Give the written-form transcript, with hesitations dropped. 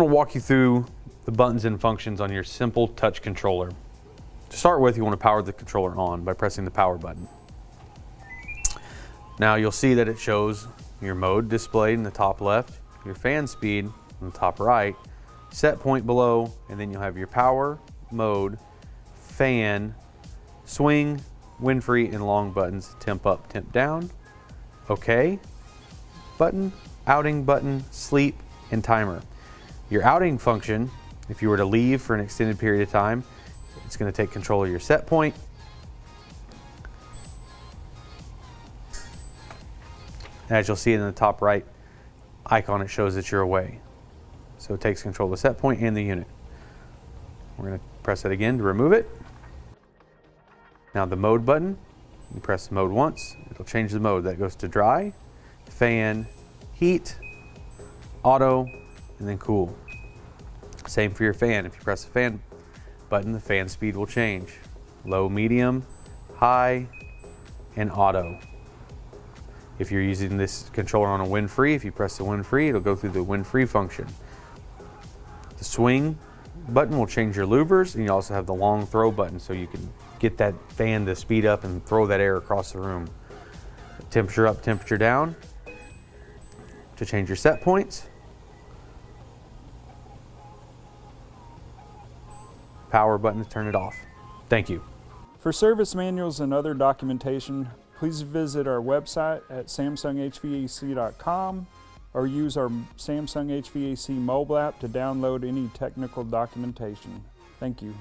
I'm going to walk you through the buttons and functions on your simple touch controller. To start with, you want to power the controller on by pressing the power button. Now you'll see that it shows your mode displayed in the top left, your fan speed in the top right, set point below, and then you'll have your power, mode, fan, swing, wind free, and long buttons, temp up, temp down, OK button, outing button, sleep, and timer. Your outing function, if you were to leave for an extended period of time, it's going to take control of your set point. As you'll see in the top right icon, it shows that you're away. So it takes control of the set point and the unit. We're going to press it again to remove it. Now the mode button, you press the mode once, it'll change the mode. That goes to dry, fan, heat, auto, and then cool. Same for your fan. If you press the fan button, the fan speed will change. Low, medium, high, and auto. If you're using this controller on a wind free, if you press the wind free, it'll go through the wind free function. The swing button will change your louvers, and you also have the long throw button so you can get that fan to speed up and throw that air across the room. Temperature up, temperature down to change your set points. Power button to turn it off. Thank you. For service manuals and other documentation, please visit our website at samsunghvac.com or use our Samsung HVAC mobile app to download any technical documentation. Thank you.